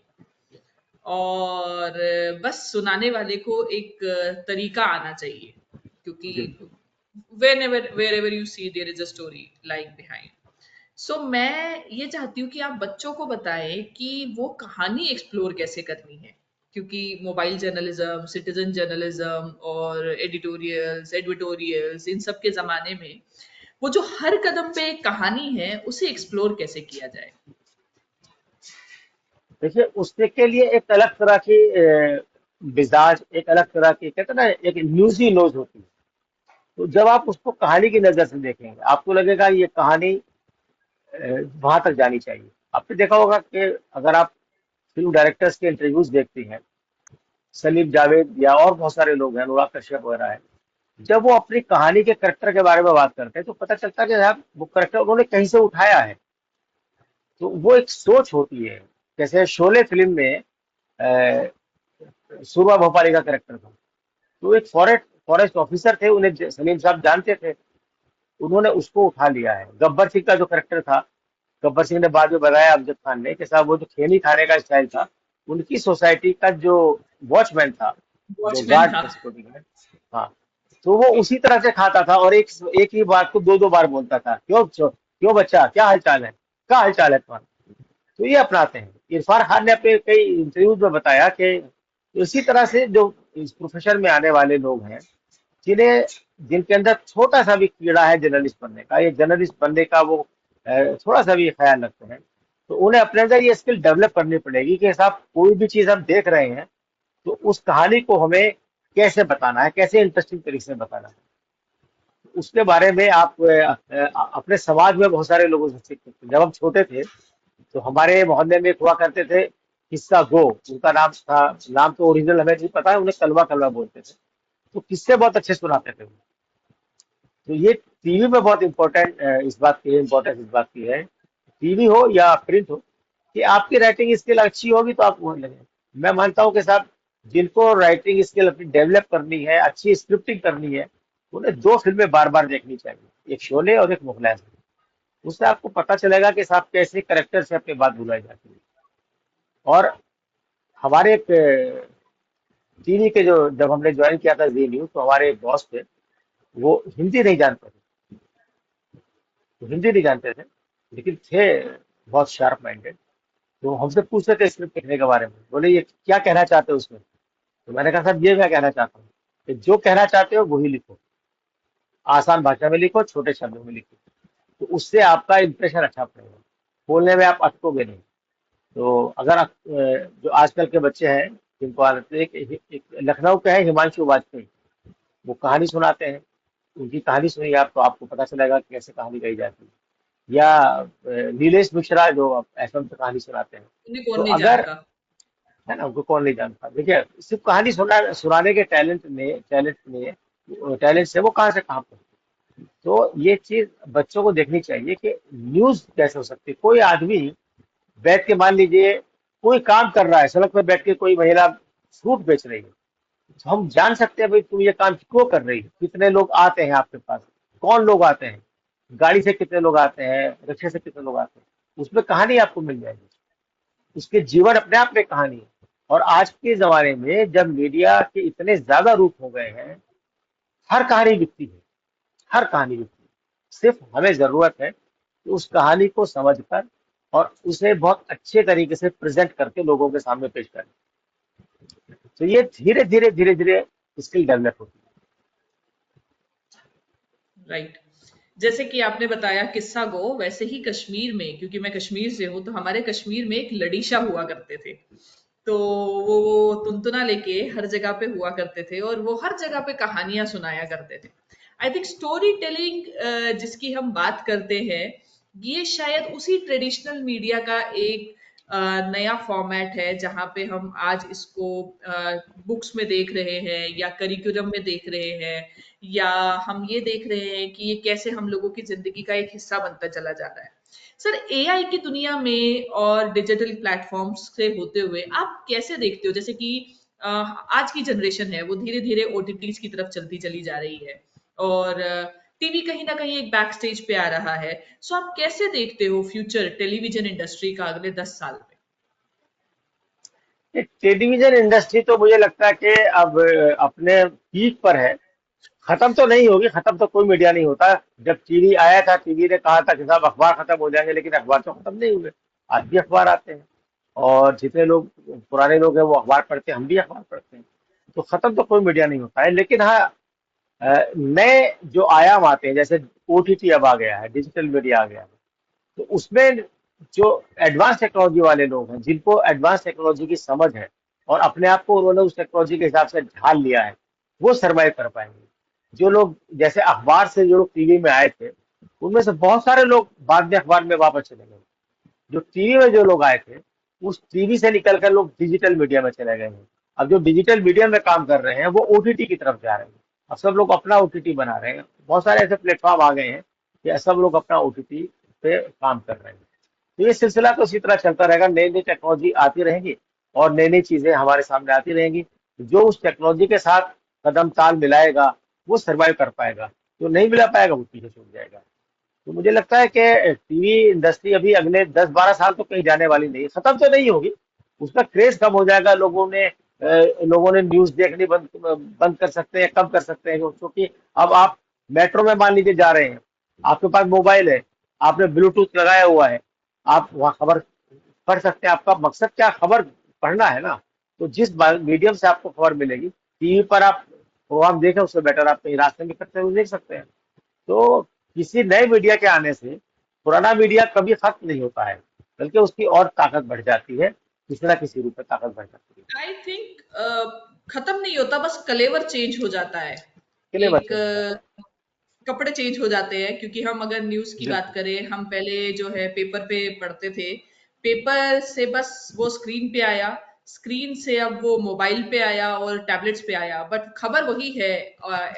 B: और बस सुनाने वाले को एक तरीका आना चाहिए, क्योंकि
C: है। बिल्कुल।
B: wherever you see there is a story lying behind. सो मैं ये चाहती हूँ कि आप बच्चों को बताएं कि वो कहानी एक्सप्लोर कैसे करनी है, क्योंकि मोबाइल जर्नलिज्म, सिटीजन जर्नलिज्म और एडिटोरियल्स इन सब के जमाने में वो जो हर कदम पे एक कहानी है उसे एक्सप्लोर कैसे किया जाए।
C: देखिए उसके के लिए एक अलग तरह की मिजाज, एक अलग तरह की कहते हैं ना, एक न्यूज़ी नोज होती है। तो जब आप उसको कहानी की नजर से देखेंगे आपको लगेगा ये कहानी वहां तक जानी चाहिए। आपने देखा होगा कि अगर आप फिल्म डायरेक्टर्स के इंटरव्यूज देखती हैं, सलीम जावेद या और बहुत सारे लोग हैं, अनुराग कश्यप वगैरह है, जब वो अपनी कहानी के करेक्टर के बारे में बात करते हैं तो पता चलता है कि यार वो करेक्टर उन्होंने कहीं से उठाया है। तो वो एक सोच होती है। जैसे शोले फिल्म में सूरमा भोपाली का करेक्टर था, तो एक फॉरेस्ट ऑफिसर थे, उन्हें सलीम साहब जानते थे, उन्होंने उसको उठा लिया है। गब्बर सिंह का जो करेक्टर था, गब्बर सिंह ने बाद में बताया अमजद खान ने कि साहब वो जो खेनी खाने का स्टाइल था, उनकी सोसाइटी का जो वॉचमैन था, जो
B: वॉचमैन
C: गार्ड
B: था।
C: थे सिक्योरिटी गार्ड, हाँ, तो वो उसी तरह से खाता था और एक एक ही बात को दो दो बार बोलता था, क्यों बच्चा, क्या हाल चाल है, क्या हाल चाल है तुम्हारा। तो ये अपनाते हैं। इरफान खान ने अपने कई इंटरव्यूज में बताया कि इसी तरह से जो इस प्रोफेशन में आने वाले लोग हैं, जिन्हें जिनके अंदर छोटा सा भी कीड़ा है जर्नलिस्ट बनने का, ये जर्नलिस्ट बनने का वो थोड़ा सा भी ख्याल रखते हैं, तो उन्हें अपने अंदर ये स्किल डेवलप करनी पड़ेगी कि साहब कोई भी चीज हम देख रहे हैं तो उस कहानी को हमें कैसे बताना है, कैसे इंटरेस्टिंग तरीके से बताना है। उसके बारे में आप अपने समाज में बहुत सारे लोगों से सीख सकते हैं। जब हम छोटे थे तो हमारे मोहल्ले में एक हुआ करते थे, किस्सा गो उनका नाम था। नाम तो ओरिजिनल हमें नहीं पता है, उन्हें कलवा कलवा बोलते थे। तो किस्से बहुत अच्छे सुनाते थे वो। तो ये टीवी में बहुत इम्पोर्टेंट इस बात की है, इम्पोर्टेंस इस बात की है, टीवी हो या प्रिंट हो, कि आपकी राइटिंग स्किल अच्छी होगी तो आप वहीं लगे। मैं मानता हूँ कि साहब जिनको राइटिंग स्किल अपनी डेवलप करनी है, अच्छी स्क्रिप्टिंग करनी है, उन्हें दो फिल्में बार बार देखनी चाहिए, एक शोले और एक मुगलैन। उससे आपको पता चलेगा कि साहब कैसे करेक्टर से अपनी बात बुलाई जाती है। और हमारे एक टीवी के जो जब हमने ज्वाइन किया था जी न्यूज, तो हमारे एक बॉस थे, वो हिंदी नहीं जानते थे, वो हिंदी नहीं जानते थे, लेकिन थे बहुत शार्प माइंडेड। तो हमसे पूछ रहे थे स्क्रिप्ट लिखने के बारे में, बोले ये क्या कहना चाहते हो उसमें। तो मैंने कहा साहब ये मैं कहना चाहता हूँ कि जो कहना चाहते हो वही लिखो, आसान भाषा में लिखो, छोटे शब्दों में लिखो, तो उससे आपका इंप्रेशन अच्छा पड़ेगा, बोलने में आप अटकोगे नहीं। तो अगर जो आजकल के बच्चे हैं जिनको आदत है, एक लखनऊ के हैं हिमांशु वाजपेयी, वो कहानी सुनाते हैं, उनकी कहानी सुनिए आप तो आपको पता चलेगा कि कैसे कहानी कही जाती है। या नीलेश मिश्रा जो एफएम पे कहानी सुनाते हैं।
B: उन्हें
C: तो
B: कौन नहीं
C: अगर,
B: जानता।
C: है ना, उनको कौन नहीं जानता। देखिए सिर्फ कहानी सुनाने के टैलेंट से वो कहाँ से कहाँ पहुंचे। तो ये चीज बच्चों को देखनी चाहिए कि न्यूज कैसे हो सकती है। कोई आदमी बैठ के, मान लीजिए कोई काम कर रहा है, सड़क पर बैठ के कोई महिला फ्रूट बेच रही है, तो हम जान सकते हैं भाई तुम ये काम क्यों कर रही है, कितने लोग आते हैं आपके पास, कौन लोग आते हैं, गाड़ी से कितने लोग आते हैं, रिक्शे से कितने लोग आते हैं, उसमें कहानी आपको मिल जाएगी। उसके जीवन अपने आप में कहानी है। और आज के जमाने में जब मीडिया के इतने ज्यादा रूप हो गए हैं, हर कहानी बिकती है, हर कहानी बिकती है। सिर्फ हमें जरूरत है कि उस कहानी को समझकर और उसे बहुत अच्छे तरीके से प्रेजेंट करके लोगों के सामने पेश करें। तो ये धीरे धीरे धीरे धीरे स्किल डेवलप होती
B: राइट। जैसे कि आपने बताया किस्सा गो, वैसे ही कश्मीर में, क्योंकि मैं कश्मीर से हूँ, तो हमारे कश्मीर में एक लड़ीशा हुआ करते थे। तो वो तुनतुना लेके हर जगह पे हुआ करते थे और वो हर जगह पे कहानियां सुनाया करते थे। आई थिंक स्टोरी टेलिंग जिसकी हम बात करते हैं, ये शायद उसी ट्रेडिशनल मीडिया का एक नया फॉर्मेट है, जहाँ पे हम आज इसको बुक्स में देख रहे हैं या करिकुलम में देख रहे हैं, या हम ये देख रहे हैं कि ये कैसे हम लोगों की जिंदगी का एक हिस्सा बनता चला जा रहा है। सर, एआई की दुनिया में और डिजिटल प्लेटफॉर्म्स से होते हुए आप कैसे देखते हो, जैसे कि आज की जनरेशन है वो धीरे धीरे ओटीटीज की तरफ चलती चली जा रही है, और टीवी कहीं ना कहीं एक बैक स्टेज पे आ रहा है। सो आप कैसे देखते हो फ्यूचर टेलीविजन इंडस्ट्री का अगले 10 साल में?
C: है। टेलीविजन इंडस्ट्री तो मुझे लगता है कि अब अपने पीक पर है। खत्म तो नहीं होगी, खत्म तो कोई मीडिया नहीं होता। जब टीवी आया था, टीवी ने कहा था कि साहब अखबार खत्म हो जाएंगे, लेकिन अखबार तो खत्म नहीं हुए। आज भी अखबार आते हैं, और जितने लोग पुराने लोग हैं वो अखबार पढ़ते हैं, हम भी अखबार पढ़ते हैं। तो खत्म तो कोई मीडिया नहीं होता है। लेकिन हाँ, नए जो आयाम आते हैं, जैसे ओटीटी अब आ गया है, डिजिटल मीडिया आ गया है, तो उसमें जो एडवांस टेक्नोलॉजी वाले लोग हैं, जिनको एडवांस टेक्नोलॉजी की समझ है और अपने आप को उन्होंने उस टेक्नोलॉजी के हिसाब से ढाल लिया है, वो सर्वाइव कर पाएंगे। जो लोग जैसे अखबार से जो लोग टीवी में आए थे, उनमें से बहुत सारे लोग बाद में अखबार में वापस चले गए। जो टीवी में जो लोग आए थे, उस टीवी से निकल कर लोग डिजिटल मीडिया में चले गए हैं। अब जो डिजिटल मीडिया में काम कर रहे हैं वो ओटीटी की तरफ जा रहे हैं। अब सब लोग अपना ओटीटी बना रहे हैं, बहुत सारे ऐसे प्लेटफॉर्म आ गए हैं कि सब लोग अपना ओटीटी पे काम कर रहे हैं। तो ये सिलसिला तो इसी तरह चलता रहेगा, नई नई टेक्नोलॉजी आती रहेंगी और नई नई चीजें हमारे सामने आती रहेंगी। जो उस टेक्नोलॉजी के साथ कदम ताल मिलाएगा वो सर्वाइव कर पाएगा, जो नहीं मिला पाएगा वो पीछे छूट जाएगा। तो मुझे लगता है कि टीवी इंडस्ट्री अभी अगले 10-12 साल तो कहीं जाने वाली नहीं है, खत्म तो नहीं होगी। उसका क्रेज कम हो जाएगा, लोगों ने न्यूज देखनी बंद बंद कर सकते हैं, कम कर सकते हैं, क्योंकि अब आप मेट्रो में मान लीजिए जा रहे हैं, आपके पास मोबाइल है, आपने ब्लूटूथ लगाया हुआ है, आप वहाँ खबर पढ़ सकते हैं। आपका मकसद क्या, खबर पढ़ना है ना। तो जिस मीडियम से आपको खबर मिलेगी, टीवी पर आप प्रोग्राम देखें, उससे बेटर आप कहीं रास्ते में करते हुए देख सकते हैं। तो किसी नए मीडिया के आने से पुराना मीडिया कभी खत्म नहीं होता है, बल्कि उसकी और ताकत बढ़ जाती है, किसी ना किसी रूप में ताकत बढ़ जाती है।
B: आई थिंक खत्म नहीं होता, बस कलेवर चेंज हो जाता है।
C: के लिए
B: एक
C: बच्चे हो जाता
B: कपड़े चेंज हो जाते हैं, क्योंकि हम अगर न्यूज की
C: है।
B: बात
C: बिल्कुल।
B: करें, हम पहले जो है पेपर पे पढ़ते थे। पेपर से बस वो स्क्रीन पे आया, स्क्रीन से अब वो मोबाइल पे आया और टैबलेट्स पे आया, बट खबर वही है,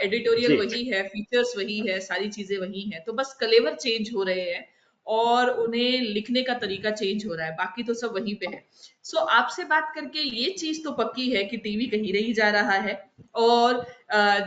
B: एडिटोरियल
C: जी।
B: वही है, फीचर्स वही है, सारी चीजें वही हैं, तो बस कलेवर चेंज हो रहे हैं और उन्हें लिखने का तरीका चेंज हो रहा है, बाकी तो सब वहीं पे है। सो आपसे बात करके ये चीज तो पक्की है कि टीवी कहीं नहीं जा रहा है। और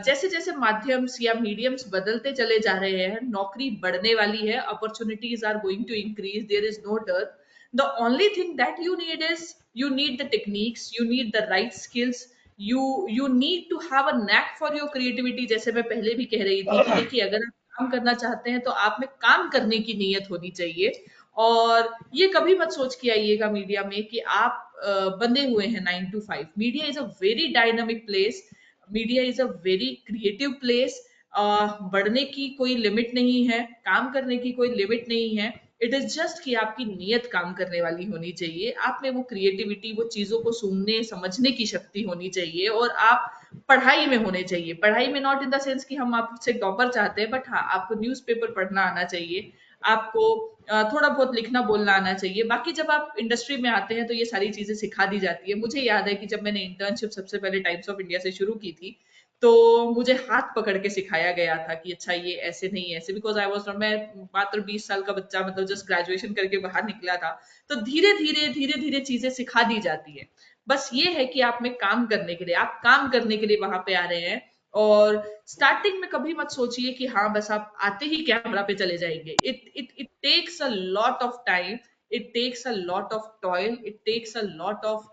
B: जैसे जैसे माध्यम्स या मीडियम्स बदलते चले जा रहे हैं, नौकरी बढ़ने वाली है, opportunities are going to increase, there is no डर। The only thing that you need is, you need the techniques, you need the right skills, you need to have a knack for your creativity। जैसे मैं पहले भी कह रही थी कि देखिए, अगर आप काम करना चाहते हैं तो आप में काम करने की नीयत होनी चाहिए। और ये कभी मत सोच के आइएगा मीडिया में कि आप बंधे हुए हैं 9 to 5। Media is a very dynamic place, media is a very creative place. बढ़ने की कोई लिमिट नहीं है, काम करने की कोई लिमिट नहीं है। इट इज जस्ट कि आपकी नीयत काम करने वाली होनी चाहिए, आप में वो क्रिएटिविटी, वो चीजों को सुनने समझने की शक्ति होनी चाहिए, और आप पढ़ाई में होने चाहिए। पढ़ाई में नॉट इन द सेंस कि हम आपसे टॉपर चाहते हैं, बट हाँ, आपको न्यूज़पेपर पढ़ना आना चाहिए, आपको थोड़ा बहुत लिखना बोलना आना चाहिए। बाकी जब आप इंडस्ट्री में आते हैं तो ये सारी चीजें सिखा दी जाती है। मुझे याद है कि जब मैंने इंटर्नशिप सबसे पहले टाइम्स ऑफ इंडिया से शुरू की थी, तो मुझे हाथ पकड़ के सिखाया गया था कि अच्छा ये ऐसे नहीं ऐसे, बिकॉज आई वॉज, मैं मात्र 20 साल का बच्चा, मतलब जस्ट ग्रेजुएशन करके बाहर निकला था। तो धीरे धीरे चीजें सिखा दी जाती है। बस ये है कि आप में काम करने के लिए, आप काम करने के लिए वहां पे आ रहे हैं। और स्टार्टिंग में कभी मत सोचिए कि हाँ बस आप आते ही कैमरा पे चले जाएंगे। It takes a lot of time, it takes a lot of toil, it takes a lot of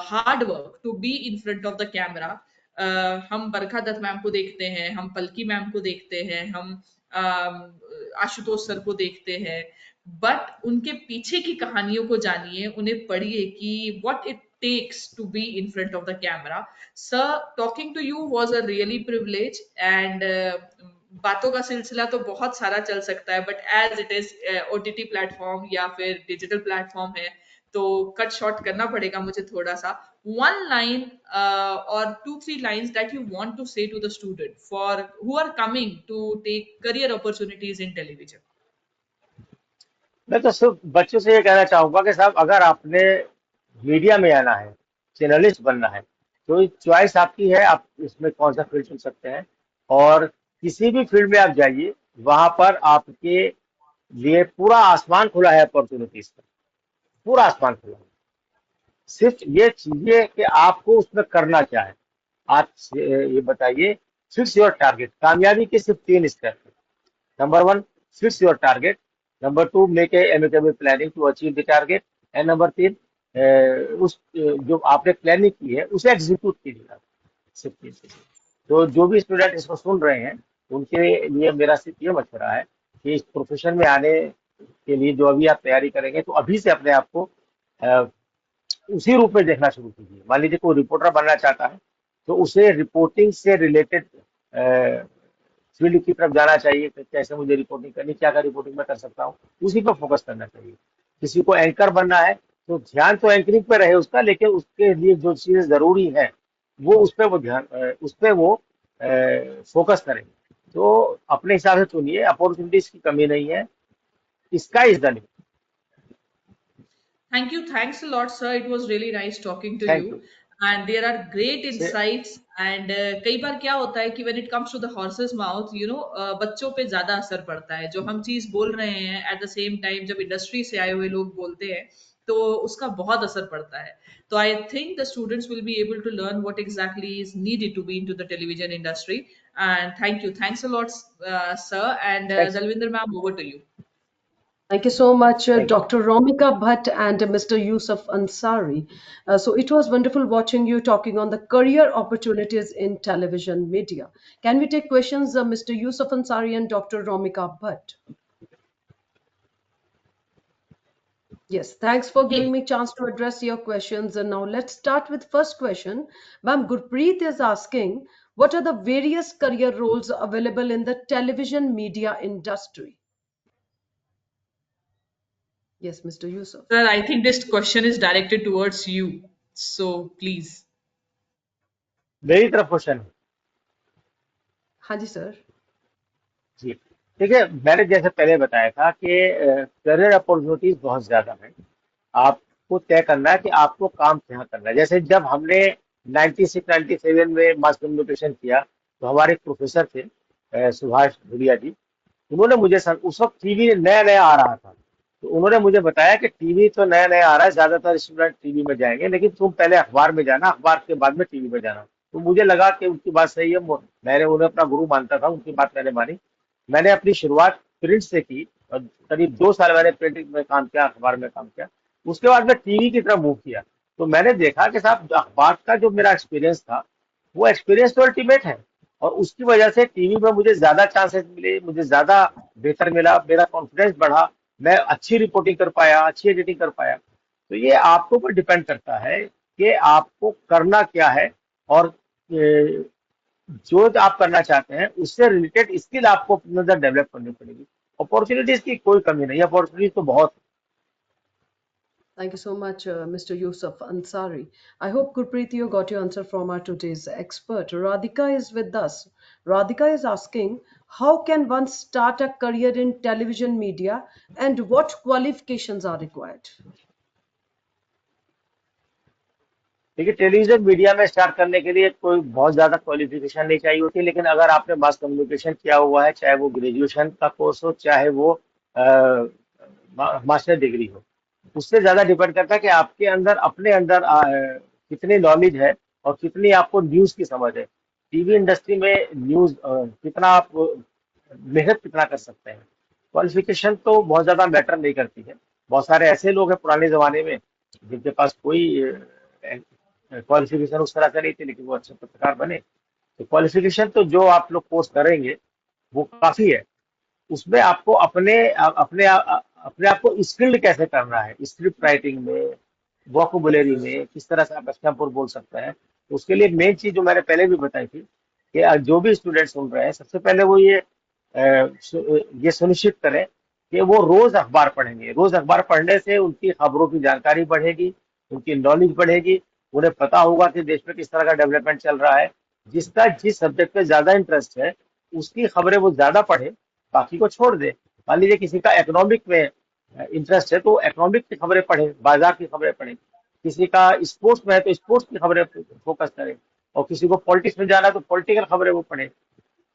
B: hard work to be in front of the camera. हम बरखा दत्त मैम को देखते हैं, हम पलकी मैम को देखते हैं, हम आशुतोष सर को देखते हैं, बट उनके पीछे की कहानियों को जानिए, उन्हें पढ़िए कि what it takes to be in front of the camera. Sir, talking to you was a really privilege, and बातों का सिलसिला तो बहुत सारा चल सकता है, but as it is OTT platform या फिर डिजिटल प्लेटफॉर्म है, तो कट शॉर्ट करना पड़ेगा मुझे थोड़ा सा। वन लाइन और 2-3 lines that you want to say to the student for who are coming to take career opportunities in television.
C: मैं तो सिर्फ बच्चों से ये कहना चाहूंगा कि साहब, अगर आपने मीडिया में आना है, जर्नलिस्ट बनना है, तो चॉइस आपकी है, आप इसमें कौन सा फील्ड चुन सकते हैं। और किसी भी फील्ड में आप जाइए, वहां पर आपके लिए पूरा आसमान खुला है अपॉर्चुनिटीज का, पूरा आसमान खुला है। सिर्फ ये चीजें कि आपको उसमें करना क्या है। आप ये बताइए, फिक्स योर टारगेट। कामयाबी के सिर्फ 3 स्टेप है। Number 1, fix your target. Number 2, make a amicable planning to achieve the target. And number 3, जो आपने प्लानिंग की है उसे एग्जीक्यूट कीजिए आप। सिर्फ 3 चीजें। तो जो भी स्टूडेंट इसको सुन रहे हैं, उनके लिए मेरा सिर्फ ये मशवरा है कि इस प्रोफेशन में आने के लिए जो अभी आप तैयारी करेंगे, तो अभी से अपने आप को अ, उसी रूप में देखना शुरू कीजिए। मान लीजिए कोई रिपोर्टर बनना चाहता है, तो उसे रिपोर्टिंग से रिलेटेड फील्ड की तरफ जाना चाहिए कि कैसे मुझे रिपोर्टिंग करनी, क्या क्या रिपोर्टिंग मैं कर सकता हूँ, उसी पर फोकस करना चाहिए। किसी को एंकर बनना है तो ध्यान तो एंकरिंग पे रहे उसका, लेकिन उसके लिए जो चीजें जरूरी है वो उस पे वो ध्यान उस पे वो फोकस करें। तो अपने हिसाब से चुनिए, अपॉर्चुनिटीज की कमी नहीं है, sky is the limit.
B: Thank you. Thanks a lot, sir. It was really nice talking to
C: thank
B: you.
C: You
B: And there are great
C: से
B: insights. And कई बार क्या होता है कि when it comes to the horse's mouth, बच्चों पे ज्यादा असर पड़ता है। जो हम चीज बोल रहे हैं at the same time जब इंडस्ट्री से आए हुए लोग बोलते हैं तो उसका बहुत असर पड़ता है। तो I think the students will be able to learn what exactly is needed to be into the television industry. And thank you. Thanks a lot, sir. And
C: thanks
B: Dalvinder ma'am, over to you.
A: Thank you so much,
C: thank you.
A: Dr. Romika Bhatt and Mr. Yusuf Ansari. So it was wonderful watching you talking on the career opportunities in television media. Can we take questions, Mr. Yusuf Ansari and Dr. Romika Bhatt? Yes, thanks for giving
B: Hey.
A: me chance to address your questions. And now let's start with first question. Ma'am, Gurpreet is asking, what are the various career roles available in the television media industry? Yes, Mr. Yusuf.
B: Sir, I think this question is directed towards you. So please.
C: मेरी तरफ question है।
A: Haji sir.
C: जी, देखिए मैंने जैसे पहले बताया था कि करियर अपॉर्चुनिटीज बहुत ज्यादा है। आपको तय करना है कि आपको काम क्या करना है। जैसे जब हमने 96-97 में मास कम्युनिकेशन किया तो हमारे एक प्रोफेसर थे सुभाष धुलिया जी। उन्होंने मुझे उस वक्त टीवी नया नया आ रहा था, तो उन्होंने मुझे बताया कि टीवी तो नया नया आ रहा है, ज्यादातर स्टूडेंट टीवी में जाएंगे, लेकिन तुम पहले अखबार में जाना, अखबार के बाद में टीवी में जाना। तो मुझे लगा कि उनकी बात सही है, मैंने उन्हें अपना गुरु मानता था, उनकी बात मैंने मानी। मैंने अपनी शुरुआत प्रिंट से की और करीब 2 साल मैंने प्रिंटिंग में काम किया, अखबार में काम किया। उसके बाद मैं टीवी की तरफ मूव किया। तो मैंने देखा कि साहब अखबार का जो मेरा एक्सपीरियंस था वो एक्सपीरियंस तो अल्टीमेट है, और उसकी वजह से टीवी में मुझे ज्यादा चांसेस मिले, मुझे ज्यादा बेहतर मिला, मेरा कॉन्फिडेंस बढ़ा, मैं अच्छी रिपोर्टिंग कर पाया, अच्छी एडिटिंग कर पाया। तो ये आपके ऊपर डिपेंड करता है कि आपको करना क्या है, और जो आप करना चाहते हैं उससे रिलेटेड स्किल आपको अपने अंदर डेवलप करनी पड़ेगी। अपॉर्चुनिटीज की कोई कमी नहीं है, अपॉर्चुनिटीज तो बहुत
A: Thank you so much, Mr. Yusuf Ansari. I hope, Gurpreet, you got your answer from our today's expert. Radhika is with us. Radhika is asking, how can one start a career in television media and what qualifications are required?
C: देखिए, television media में start करने के लिए कोई बहुत ज्यादा qualification नहीं चाहिए होती, लेकिन अगर आपने मास कम्युनिकेशन किया हुआ है, चाहे वो ग्रेजुएशन का कोर्स हो, चाहे वो मास्टर डिग्री हो, उससे ज्यादा डिपेंड करता है कि आपके अंदर अपने अंदर कितनी नॉलेज है और कितनी आपको न्यूज की समझ है। टीवी इंडस्ट्री में न्यूज कितना आप मेहनत कितना कर सकते हैं। क्वालिफिकेशन तो बहुत ज्यादा मैटर नहीं करती है। बहुत सारे ऐसे लोग हैं पुराने जमाने में जिनके पास कोई क्वालिफिकेशन उस तरह से नहीं थी, लेकिन वो अच्छे पत्रकार बने। तो क्वालिफिकेशन तो जो आप लोग कोर्स करेंगे वो काफी है। उसमें आपको अपने आप को स्किल्ड कैसे करना है, स्क्रिप्ट राइटिंग में, वोकैबुलरी में, किस तरह से आप एक्सटेम्पोर बोल सकते हैं। तो उसके लिए मेन चीज जो मैंने पहले भी बताई थी कि जो भी स्टूडेंट सुन रहे हैं, सबसे पहले वो ये सुनिश्चित करें कि वो रोज अखबार पढ़ेंगे। रोज अखबार पढ़ने से उनकी खबरों की जानकारी बढ़ेगी, उनकी नॉलेज बढ़ेगी, उन्हें पता होगा कि देश में किस तरह का डेवलपमेंट चल रहा है। जिसका जिस सब्जेक्ट पे ज्यादा इंटरेस्ट है उसकी खबरें वो ज्यादा पढ़े, बाकी को छोड़ दे। मान लीजिए किसी का इकोनॉमिक में इंटरेस्ट है तो इकोनॉमिक की खबरें पढ़े, बाजार की खबरें पढ़े। किसी का स्पोर्ट्स में है तो स्पोर्ट्स की खबरें फोकस करें, और किसी को पॉलिटिक्स में जाना है तो पॉलिटिकल खबरें वो पढ़े।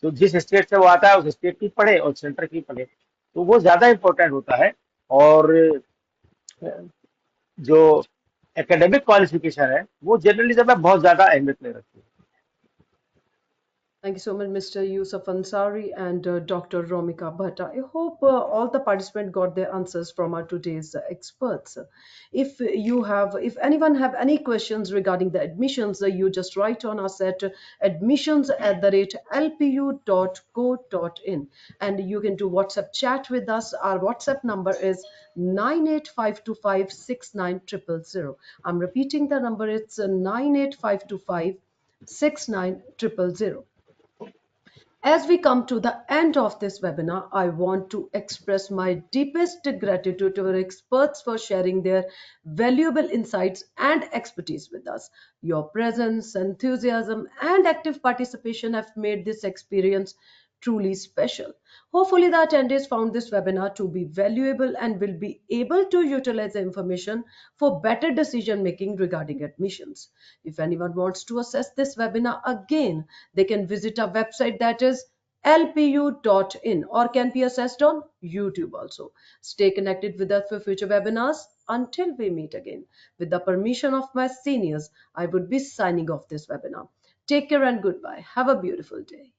C: तो जिस स्टेट से वो आता है उस स्टेट की पढ़े और सेंटर की पढ़े, तो वो ज्यादा इंपॉर्टेंट होता है। और जो एकेडमिक क्वालिफिकेशन है वो जर्नलिज्म में बहुत ज्यादा अहमियत ले रखती है।
A: Thank you so much, Mr. Yusuf Ansari and Dr. Romika Bhatt. I hope all the participants got their answers from our today's experts. If anyone have any questions regarding the admissions, you just write on us at admissions@lpu.co.in, and you can do WhatsApp chat with us. Our WhatsApp number is 985256900. I'm repeating the number. It's 985256900. As we come to the end of this webinar, I want to express my deepest gratitude to our experts for sharing their valuable insights and expertise with us. Your presence, enthusiasm, and active participation have made this experience truly special. Hopefully, the attendees found this webinar to be valuable and will be able to utilize the information for better decision making regarding admissions. If anyone wants to access this webinar again, they can visit our website, that is lpu.in, or can be accessed on YouTube also. Stay connected with us for future webinars. Until we meet again, with the permission of my seniors, I would be signing off this webinar. Take care and goodbye. Have a beautiful day.